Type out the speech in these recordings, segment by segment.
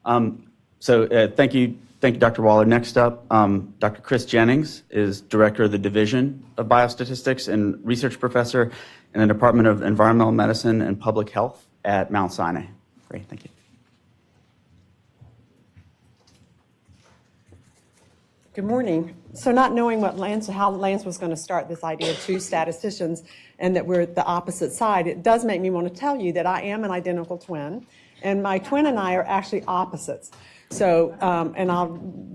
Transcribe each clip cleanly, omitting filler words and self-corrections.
Thank you, Dr. Waller. Next up, Dr. Chris Gennings is Director of the Division of Biostatistics and Research Professor in the Department of Environmental Medicine and Public Health at Mount Sinai. Great, thank you. Good morning. So not knowing how Lance was going to start this idea of two statisticians and that we're at the opposite side, it does make me want to tell you that I am an identical twin, and my twin and I are actually opposites. So,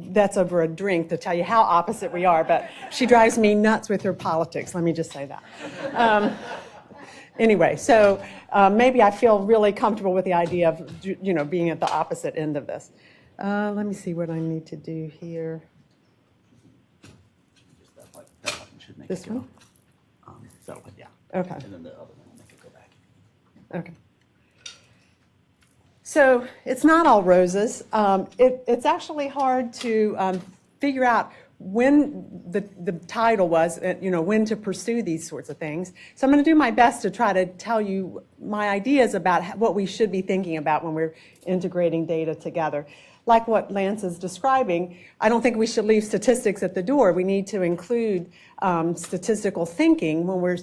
that's over a drink to tell you how opposite we are, but she drives me nuts with her politics, let me just say that. Anyway, so maybe I feel really comfortable with the idea of, being at the opposite end of this. Let me see what I need to do here. This one? Yeah. Okay. And then the other one, make it go back. Okay. So it's not all roses. It's actually hard to figure out when the title was, when to pursue these sorts of things. So I'm going to do my best to try to tell you my ideas about what we should be thinking about when we're integrating data together. Like what Lance is describing, I don't think we should leave statistics at the door. We need to include statistical thinking when we're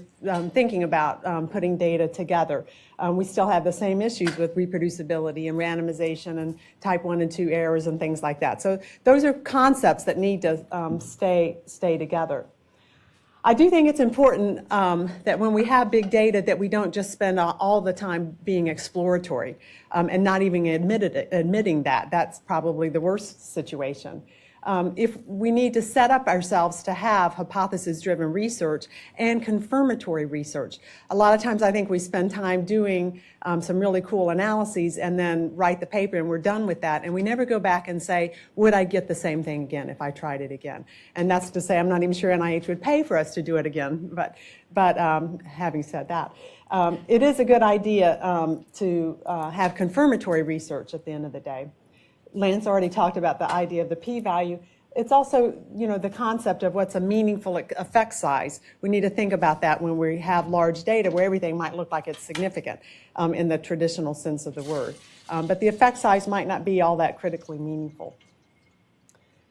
thinking about putting data together. We still have the same issues with reproducibility and randomization and type 1 and 2 errors and things like that. So those are concepts that need to stay together. I do think it's important that when we have big data that we don't just spend all the time being exploratory and not even admitting that. That's probably the worst situation. If we need to set up ourselves to have hypothesis-driven research and confirmatory research. A lot of times I think we spend time doing some really cool analyses and then write the paper and we're done with that, and we never go back and say, would I get the same thing again if I tried it again? And that's to say I'm not even sure NIH would pay for us to do it again, but having said that, it is a good idea to have confirmatory research at the end of the day. Lance already talked about the idea of the p-value. It's also, the concept of what's a meaningful effect size. We need to think about that when we have large data where everything might look like it's significant in the traditional sense of the word. But the effect size might not be all that critically meaningful.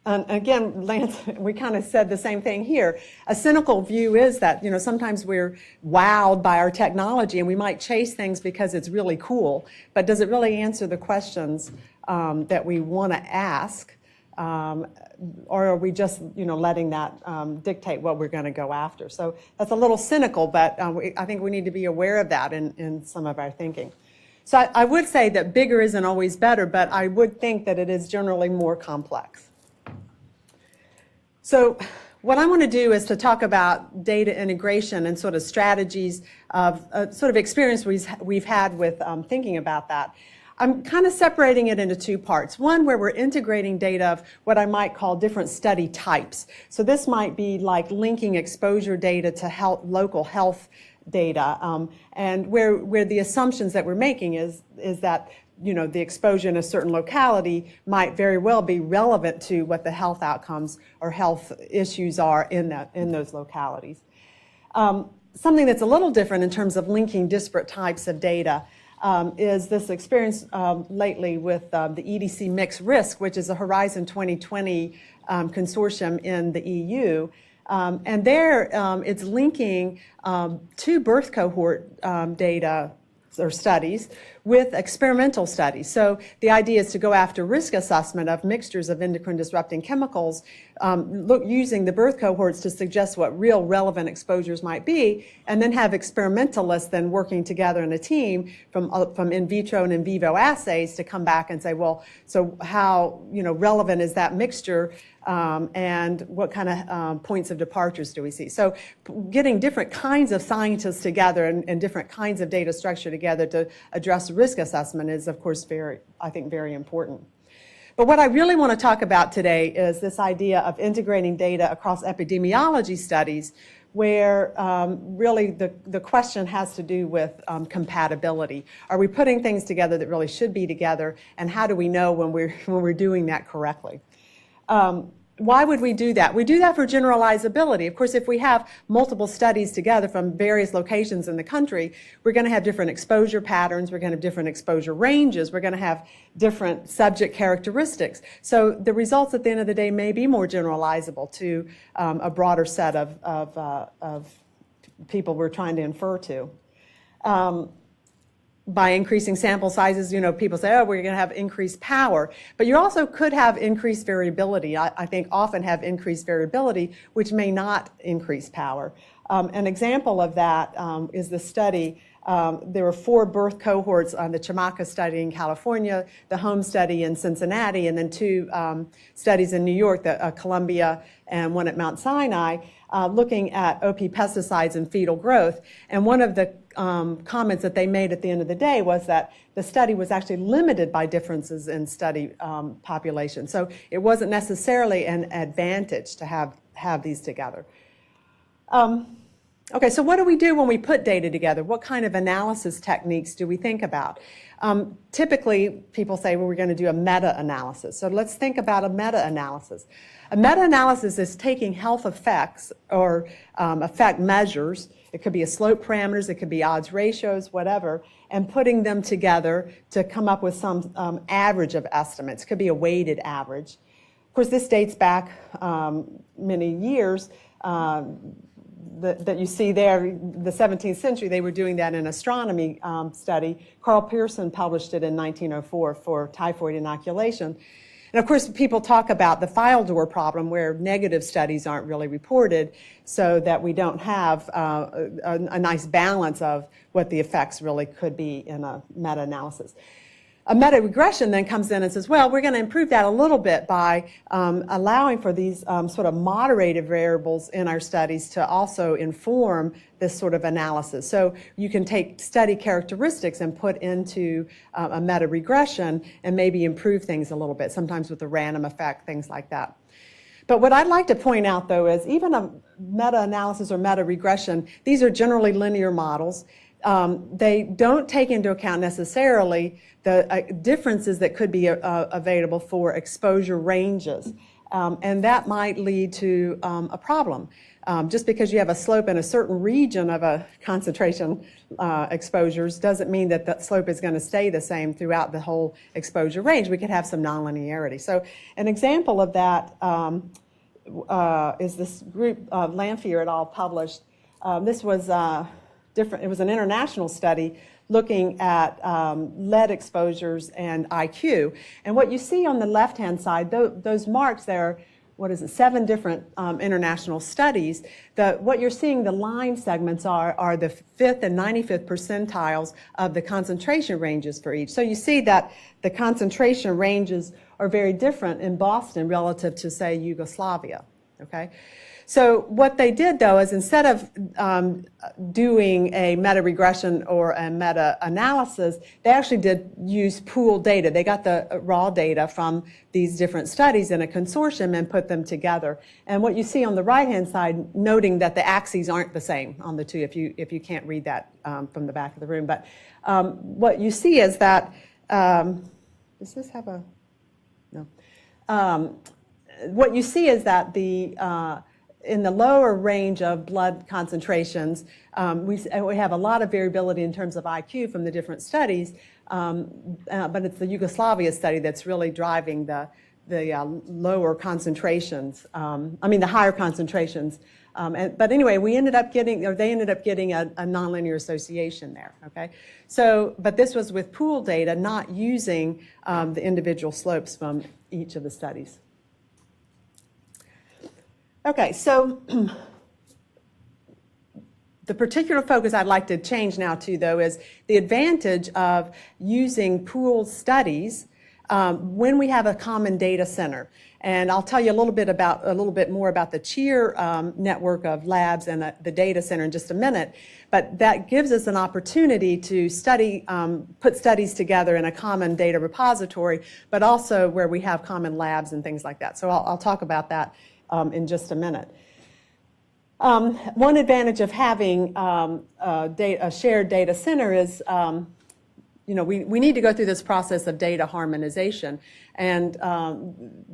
And again, Lance, we kind of said the same thing here. A cynical view is that, sometimes we're wowed by our technology and we might chase things because it's really cool, but does it really answer the questions that we want to ask? Or are we just, letting that dictate what we're going to go after? So that's a little cynical, but I think we need to be aware of that in some of our thinking. So I would say that bigger isn't always better, but I would think that it is generally more complex. So what I want to do is to talk about data integration and sort of strategies of sort of experience we've had with thinking about that. I'm kind of separating it into two parts. One where we're integrating data of what I might call different study types. So this might be like linking exposure data to local health data, and where the assumptions that we're making is that the exposure in a certain locality might very well be relevant to what the health outcomes or health issues are in those localities. Something that's a little different in terms of linking disparate types of data is this experience lately with the EDC mixed risk, which is a Horizon 2020 consortium in the EU. And there it's linking two birth cohort data or studies with experimental studies. So the idea is to go after risk assessment of mixtures of endocrine disrupting chemicals, using the birth cohorts to suggest what real relevant exposures might be, and then have experimentalists then working together in a team from in vitro and in vivo assays to come back and say, well, so how relevant is that mixture, and what kind of points of departures do we see? So getting different kinds of scientists together and different kinds of data structure together to address risk assessment is, of course, I think, very important. But what I really want to talk about today is this idea of integrating data across epidemiology studies, where really the question has to do with compatibility. Are we putting things together that really should be together, and how do we know when we're doing that correctly? Why would we do that? We do that for generalizability. Of course, if we have multiple studies together from various locations in the country, we're going to have different exposure patterns, we're going to have different exposure ranges, we're going to have different subject characteristics. So the results at the end of the day may be more generalizable to a broader set of people we're trying to infer to. By increasing sample sizes, people say, oh, we're going to have increased power. But you also could have increased variability. I think often have increased variability, which may not increase power. An example of that is the study. There were 4 birth cohorts on the Chamaca study in California, the home study in Cincinnati, and then 2 studies in New York, Columbia and one at Mount Sinai, looking at OP pesticides and fetal growth. And one of the comments that they made at the end of the day was that the study was actually limited by differences in study population. So it wasn't necessarily an advantage to have these together. Okay, so what do we do when we put data together? What kind of analysis techniques do we think about? Typically, people say, well, we're going to do a meta-analysis. So let's think about a meta-analysis. A meta-analysis is taking health effects or effect measures. It could be a slope parameters, it could be odds ratios, whatever, and putting them together to come up with some average of estimates. It could be a weighted average. Of course, this dates back many years. That you see there, the 17th century, they were doing that in astronomy study. Carl Pearson published it in 1904 for typhoid inoculation. And of course, people talk about the file door problem where negative studies aren't really reported so that we don't have a nice balance of what the effects really could be in a meta-analysis. A meta-regression then comes in and says, well, we're going to improve that a little bit by allowing for these sort of moderated variables in our studies to also inform this sort of analysis. So you can take study characteristics and put into a meta-regression and maybe improve things a little bit, sometimes with a random effect, things like that. But what I'd like to point out, though, is even a meta-analysis or meta-regression, these are generally linear models. They don't take into account necessarily the differences that could be available for exposure ranges. And that might lead to a problem. Just because you have a slope in a certain region of a concentration exposures doesn't mean that that slope is going to stay the same throughout the whole exposure range. We could have some nonlinearity. So an example of that is this group, Lamphere et al. Published. This was different. It was an international study looking at lead exposures and IQ. And what you see on the left-hand side, those marks there, 7 different international studies. What you're seeing, the line segments are the 5th and 95th percentiles of the concentration ranges for each. So you see that the concentration ranges are very different in Boston relative to, say, Yugoslavia. Okay? So what they did, though, is instead of doing a meta-regression or a meta-analysis, they actually did use pooled data. They got the raw data from these different studies in a consortium and put them together. And what you see on the right-hand side, noting that the axes aren't the same on the two, if you can't read that from the back of the room. But what you see is that, does this have a, no. What you see is that in the lower range of blood concentrations, we have a lot of variability in terms of IQ from the different studies, but it's the Yugoslavia study that's really driving the lower concentrations, the higher concentrations. But anyway, they ended up getting a nonlinear association there, okay? So, but this was with pooled data, not using the individual slopes from each of the studies. Okay, so the particular focus I'd like to change now to, though, is the advantage of using pooled studies when we have a common data center. And I'll tell you a little bit more about the CHEAR network of labs and the data center in just a minute. But that gives us an opportunity to study, put studies together in a common data repository, but also where we have common labs and things like that. So I'll talk about that in just a minute. One advantage of having a shared data center is we need to go through this process of data harmonization, and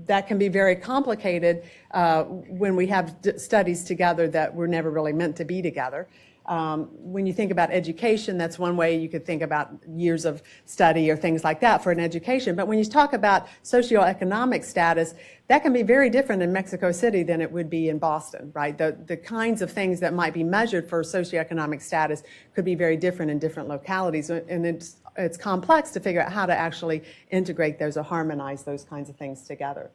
that can be very complicated when we have studies together that were never really meant to be together. When you think about education, that's one way you could think about years of study or things like that for an education. But when you talk about socioeconomic status, that can be very different in Mexico City than it would be in Boston, right? The kinds of things that might be measured for socioeconomic status could be very different in different localities. And it's complex to figure out how to actually integrate those or harmonize those kinds of things together.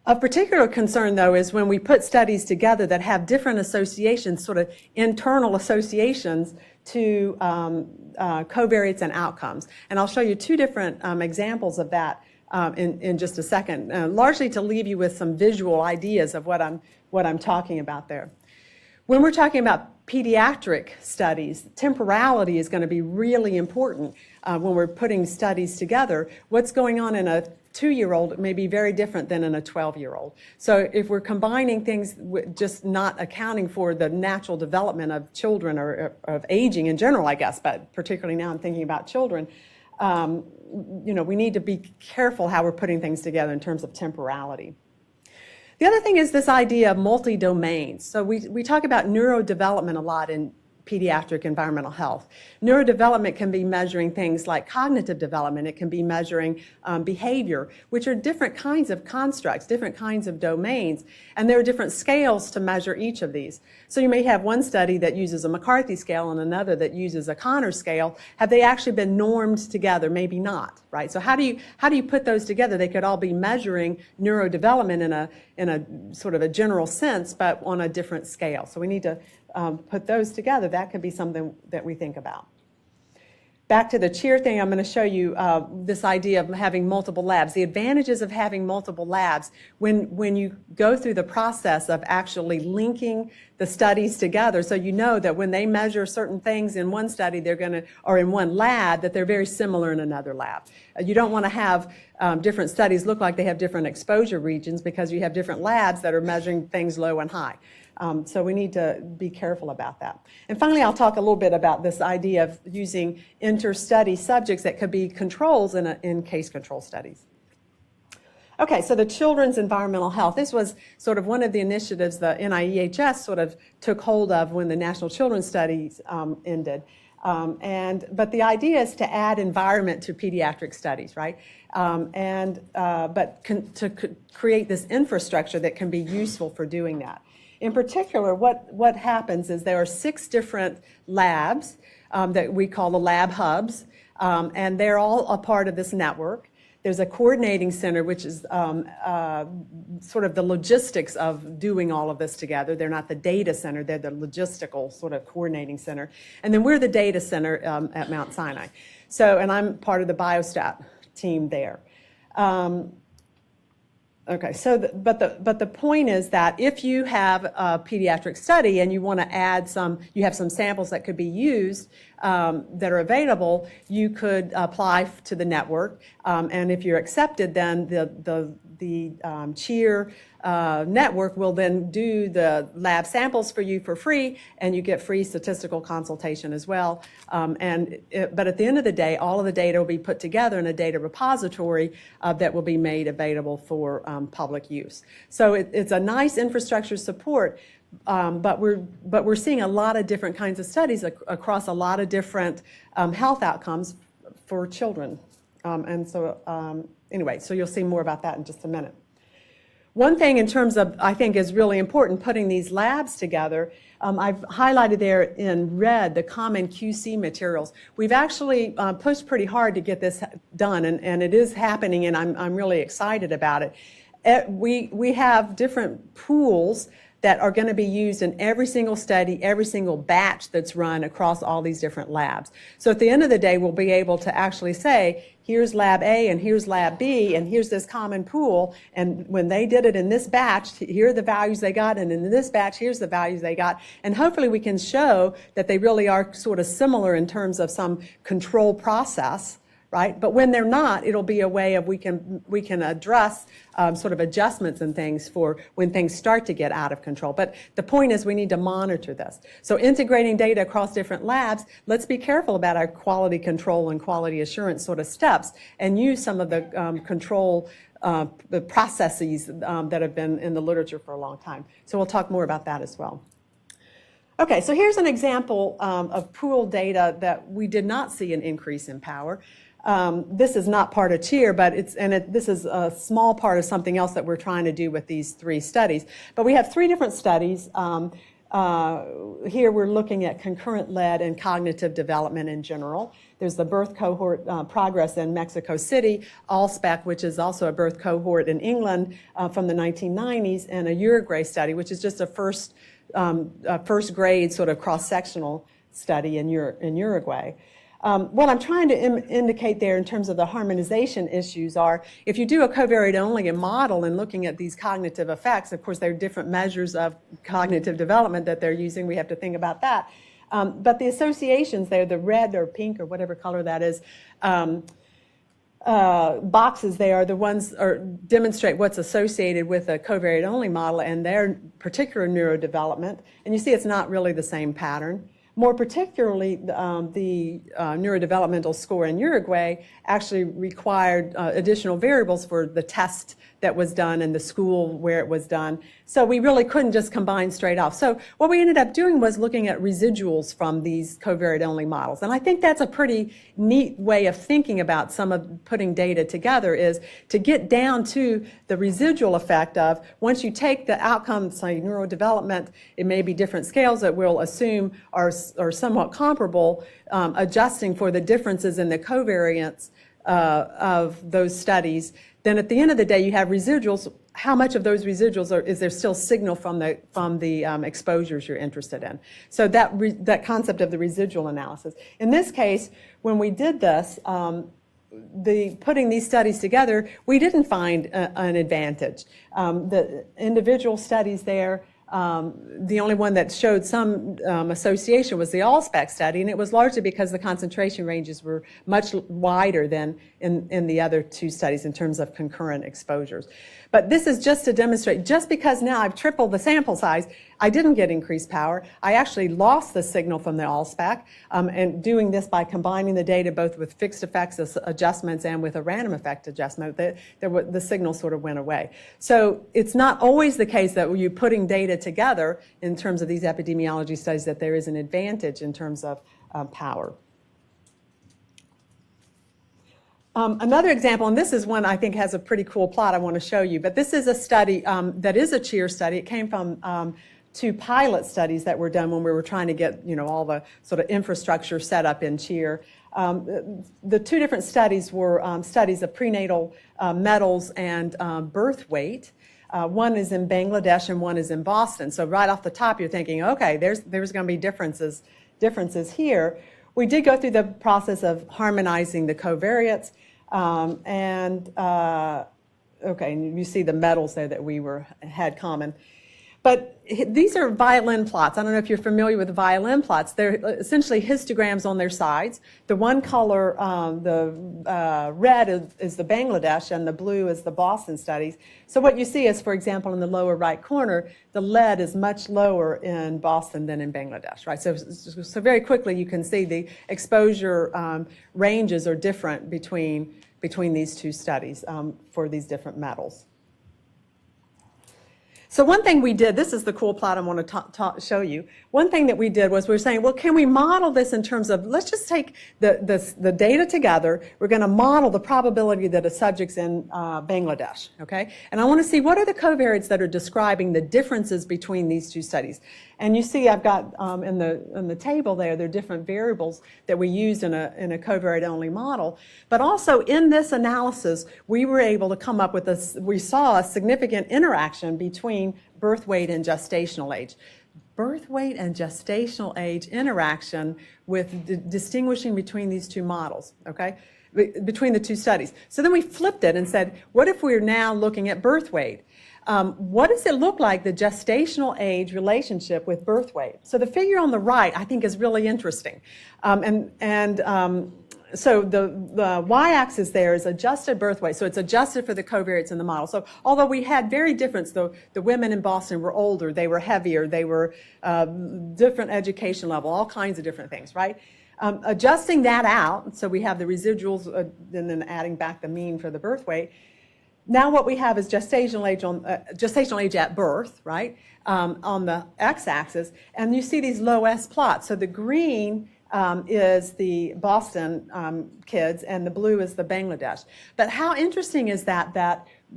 Of particular concern, though, is when we put studies together that have different associations, sort of internal associations to covariates and outcomes. And I'll show you two different examples of that in just a second, largely to leave you with some visual ideas of what I'm talking about there. When we're talking about pediatric studies, temporality is going to be really important when we're putting studies together. What's going on in a 2-year-old may be very different than in a 12-year-old. So if we're combining things, just not accounting for the natural development of children or of aging in general, I guess, but particularly now I'm thinking about children, we need to be careful how we're putting things together in terms of temporality. The other thing is this idea of multi-domains. So we talk about neurodevelopment a lot in pediatric environmental health. Neurodevelopment can be measuring things like cognitive development. It can be measuring behavior, which are different kinds of constructs, different kinds of domains, and there are different scales to measure each of these. So you may have one study that uses a McCarthy scale and another that uses a Connor scale. Have they actually been normed together? Maybe not, right? So how do you put those together? They could all be measuring neurodevelopment in a sort of a general sense, but on a different scale. So we need to put those together. That could be something that we think about. Back to the CHEAR thing, I'm going to show you this idea of having multiple labs. The advantages of having multiple labs when you go through the process of actually linking the studies together, so you know that when they measure certain things in one study, or in one lab, that they're very similar in another lab. You don't want to have different studies look like they have different exposure regions because you have different labs that are measuring things low and high. So we need to be careful about that. And finally, I'll talk a little bit about this idea of using inter-study subjects that could be controls in case control studies. Okay, so the children's environmental health. This was sort of one of the initiatives the NIEHS sort of took hold of when the National Children's Studies ended. But the idea is to add environment to pediatric studies, right? To create this infrastructure that can be useful for doing that. In particular, what happens is there are 6 different labs that we call the lab hubs, and they're all a part of this network. There's a coordinating center, which is sort of the logistics of doing all of this together. They're not the data center, they're the logistical sort of coordinating center. And then we're the data center at Mount Sinai. And I'm part of the biostat team there. Okay, but the point is that if you have a pediatric study and you want to add you have some samples that could be used that are available, you could apply to the network, and if you're accepted, then the CHEAR network will then do the lab samples for you for free, and you get free statistical consultation as well. But at the end of the day, all of the data will be put together in a data repository that will be made available for public use. So it's a nice infrastructure support, but we're seeing a lot of different kinds of studies across a lot of different health outcomes for children. Anyway, so you'll see more about that in just a minute. One thing in terms of, I think, is really important, putting these labs together, I've highlighted there in red the common QC materials. We've actually pushed pretty hard to get this done, and it is happening, and I'm really excited about it. We have different pools that are going to be used in every single study, every single batch that's run across all these different labs. So at the end of the day, we'll be able to actually say, here's lab A and here's lab B and here's this common pool, and when they did it in this batch, here are the values they got, and in this batch, here's the values they got. And hopefully we can show that they really are sort of similar in terms of some control process right? But when they're not, it'll be a way of we can address sort of adjustments and things for when things start to get out of control. But the point is we need to monitor this. So integrating data across different labs, let's be careful about our quality control and quality assurance sort of steps and use some of the control the processes that have been in the literature for a long time. So we'll talk more about that as well. Okay, so here's an example of pooled data that we did not see an increase in power. This is not part of CHEAR, but this is a small part of something else that we're trying to do with these 3 studies. But we have 3 different studies. Here we're looking at concurrent lead and cognitive development in general. There's the birth cohort progress in Mexico City, ALSPEC, which is also a birth cohort in England from the 1990s, and a Uruguay study, which is just a first grade sort of cross-sectional study in Uruguay. What I'm trying to indicate there in terms of the harmonization issues are, if you do a covariate only model and looking at these cognitive effects, of course there are different measures of cognitive development that they're using, we have to think about that. But the associations there, the red or pink or whatever color that is, boxes there are the ones demonstrate what's associated with a covariate only model and their particular neurodevelopment. And you see it's not really the same pattern. More particularly, the neurodevelopmental score in Uruguay actually required additional variables for the test that was done and the school where it was done. So we really couldn't just combine straight off. So what we ended up doing was looking at residuals from these covariate-only models. And I think that's a pretty neat way of thinking about some of putting data together, is to get down to the residual effect of, once you take the outcomes, say neurodevelopment, it may be different scales that we'll assume are somewhat comparable, adjusting for the differences in the covariance of those studies. Then at the end of the day, you have residuals. How much of those residuals is there still signal from the exposures you're interested in? So that concept of the residual analysis. In this case, when we did this, putting these studies together, we didn't find an advantage. The individual studies there, the only one that showed some association was the ALSPEC study, and it was largely because the concentration ranges were much wider than in the other 2 studies in terms of concurrent exposures. But this is just to demonstrate, just because now I've tripled the sample size, I didn't get increased power. I actually lost the signal from the ALSPEC, and doing this by combining the data both with fixed effects adjustments and with a random effect adjustment, the signal sort of went away. So it's not always the case that when you're putting data together in terms of these epidemiology studies that there is an advantage in terms of power. Another example, and this is one I think has a pretty cool plot I want to show you, but this is a study that is a CHEAR study. It came from 2 pilot studies that were done when we were trying to get all the sort of infrastructure set up in CHEAR. The 2 different studies were studies of prenatal metals and birth weight. One is in Bangladesh and one is in Boston. So right off the top, you're thinking, okay, there's going to be differences here. We did go through the process of harmonizing the covariates, okay, and you see the metals there that we had common. But these are violin plots. I don't know if you're familiar with violin plots. They're essentially histograms on their sides. The one color, the red is the Bangladesh and the blue is the Boston studies. So what you see is, for example, in the lower right corner, the lead is much lower in Boston than in Bangladesh, right? So very quickly you can see the exposure ranges are different between these 2 studies for these different metals. So one thing we did, this is the cool plot I want to show you. One thing that we did was we were saying, well, can we model this in terms of, let's just take the data together. We're going to model the probability that a subject's in Bangladesh, okay? And I want to see what are the covariates that are describing the differences between these 2 studies. And you see I've got in the table there are different variables that we used in a covariate-only model. But also in this analysis, we were able to come up with we saw a significant interaction between birth weight and gestational age. Birth weight and gestational age interaction with distinguishing between these 2 models, okay? Between the 2 studies. So then we flipped it and said, what if we're now looking at birth weight? What does it look like, the gestational age relationship with birth weight? So the figure on the right, I think, is really interesting. so the y-axis there is adjusted birth weight. So it's adjusted for the covariates in the model. So although we had very different, the women in Boston were older, they were heavier, they were different education level, all kinds of different things, right? Adjusting that out, so we have the residuals and then adding back the mean for the birth weight. Now what we have is gestational age at birth, right, on the x-axis, and you see these low S plots. So the green is the Boston kids, and the blue is the Bangladesh. But how interesting is that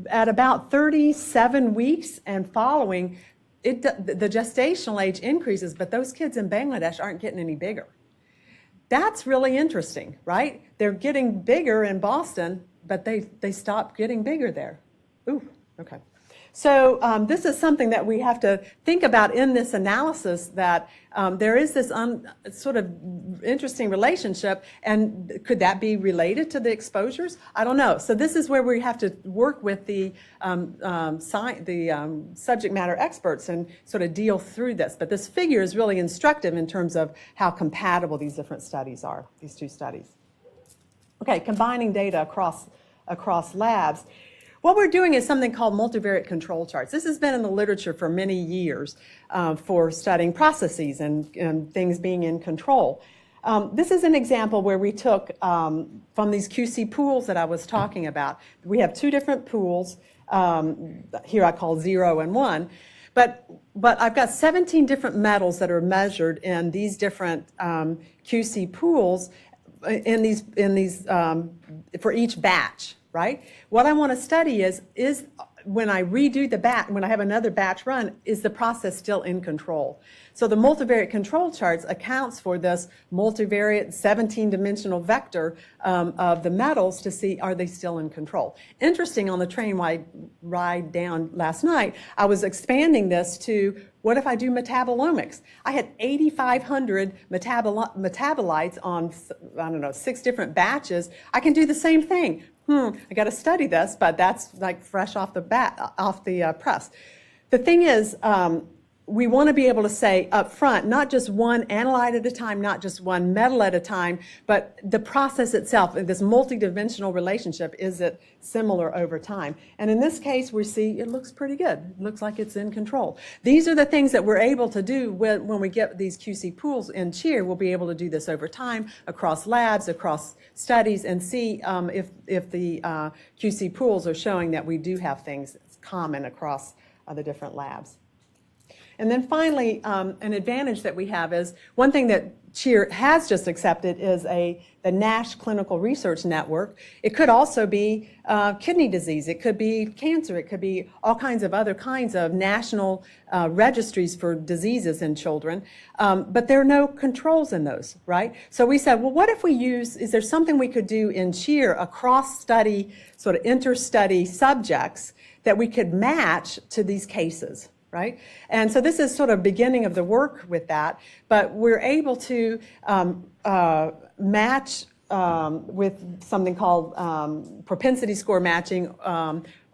at about 37 weeks and following, the gestational age increases, but those kids in Bangladesh aren't getting any bigger. That's really interesting, right? They're getting bigger in Boston, but they stopped getting bigger there. Ooh, okay. So this is something that we have to think about in this analysis, that there is this sort of interesting relationship, and could that be related to the exposures? I don't know. So this is where we have to work with the subject matter experts and sort of deal through this. But this figure is really instructive in terms of how compatible these different studies are, these two studies. Okay, combining data across labs. What we're doing is something called multivariate control charts. This has been in the literature for many years for studying processes and things being in control. This is an example where we took from these QC pools that I was talking about. We have two different pools. Here I call 0 and 1. But I've got 17 different metals that are measured in these different QC pools in these for each batch. Right? What I want to study is when I redo the batch, when I have another batch run, is the process still in control? So the multivariate control charts accounts for this multivariate 17-dimensional vector of the metals to see, are they still in control? Interesting, on the train ride down last night, I was expanding this to, what if I do metabolomics? I had 8,500 metabolites on, I don't know, 6 different batches. I can do the same thing. I got to study this, but that's like fresh off the press. The thing is, we want to be able to say up front, not just one analyte at a time, not just one metal at a time, but the process itself, this multidimensional relationship, is it similar over time? And in this case, we see it looks pretty good. It looks like it's in control. These are the things that we're able to do when we get these QC pools in CHEAR. We'll be able to do this over time, across labs, across studies, and see if the QC pools are showing that we do have things common across the different labs. And then finally, an advantage that we have is, one thing that CHEAR has just accepted is the NASH Clinical Research Network. It could also be kidney disease. It could be cancer. It could be all kinds of other kinds of national registries for diseases in children. But there are no controls in those, right? So we said, well, what if we is there something we could do in CHEAR across study, sort of inter-study subjects that we could match to these cases? Right? And so this is sort of beginning of the work with that, but we're able to match with something called propensity score matching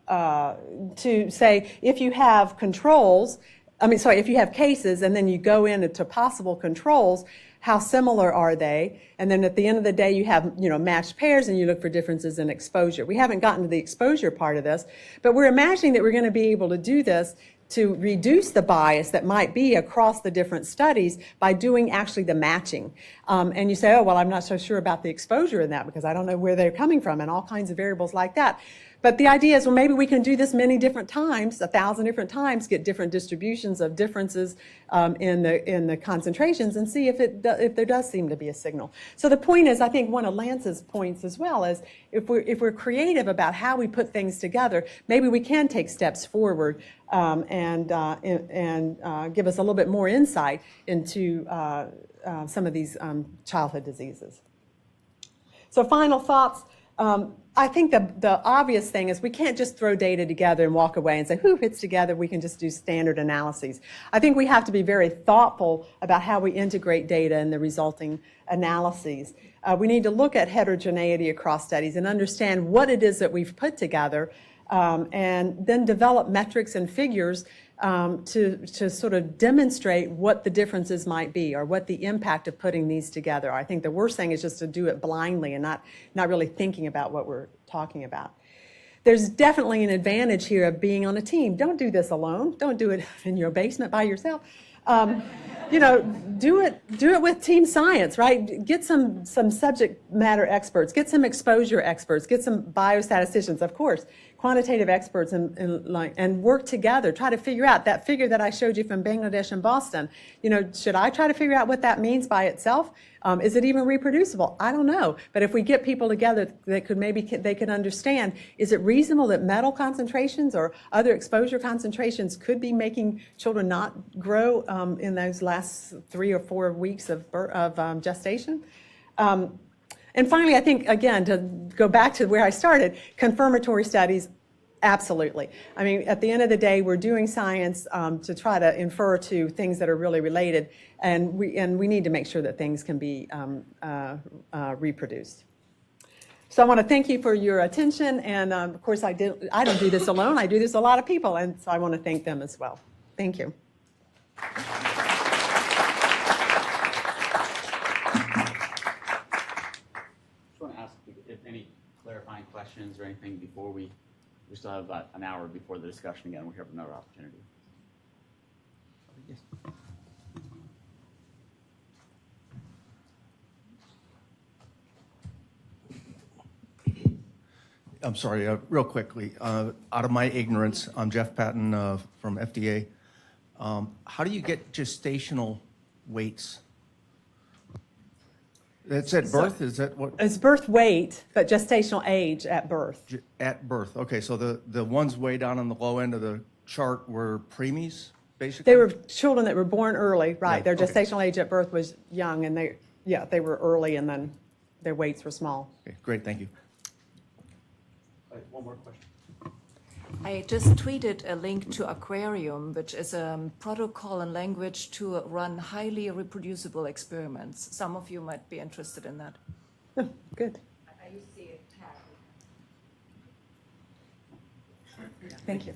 to say, if you have controls, if you have cases and then you go into possible controls, how similar are they? And then at the end of the day, you have matched pairs and you look for differences in exposure. We haven't gotten to the exposure part of this, but we're imagining that we're going to be able to do this to reduce the bias that might be across the different studies by doing actually the matching. And you say, oh, well, I'm not so sure about the exposure in that because I don't know where they're coming from, and all kinds of variables like that. But the idea is, well, maybe we can do this many different times, 1,000 different times, get different distributions of differences in the concentrations, and see if there does seem to be a signal. So the point is, I think one of Lance's points as well is, if we're creative about how we put things together, maybe we can take steps forward and give us a little bit more insight into some of these childhood diseases. So final thoughts. I think the obvious thing is we can't just throw data together and walk away and say, whew, it's together, we can just do standard analyses. I think we have to be very thoughtful about how we integrate data and the resulting analyses. We need to look at heterogeneity across studies and understand what it is that we've put together, and then develop metrics and figures to sort of demonstrate what the differences might be or what the impact of putting these together. I think the worst thing is just to do it blindly and not really thinking about what we're talking about. There's definitely an advantage here of being on a team. Don't do this alone. Don't do it in your basement by yourself. You know, do it with team science, right? Get some subject matter experts, get some exposure experts, get some biostatisticians, of course, quantitative experts, and work together. Try to figure out that figure that I showed you from Bangladesh and Boston. You know, should I try to figure out what that means by itself? Is it even reproducible? I don't know. But if we get people together that could they could understand, is it reasonable that metal concentrations or other exposure concentrations could be making children not grow in those last 3 or 4 weeks of gestation? And finally, I think, again, to go back to where I started, confirmatory studies, absolutely. I mean, at the end of the day, we're doing science to try to infer to things that are really related, and we need to make sure that things can be reproduced. So I want to thank you for your attention, and of course, I don't do this alone. I do this with a lot of people, and so I want to thank them as well. Thank you. Clarifying questions or anything before we still have about an hour before the discussion again. We have another opportunity. Yes. I'm sorry, real quickly, out of my ignorance, I'm Jeff Patton from FDA. How do you get gestational weights? That's at birth? Is that what? It's birth weight, but gestational age at birth. At birth. Okay, so the ones way down on the low end of the chart were preemies, basically? They were children that were born early, right. Their okay. gestational age at birth was young, and they were early, and then their weights were small. Okay, great, thank you. One more question. I just tweeted a link to Aquarium, which is a protocol and language to run highly reproducible experiments. Some of you might be interested in that. Oh, good. I used to see it tagged. Thank you.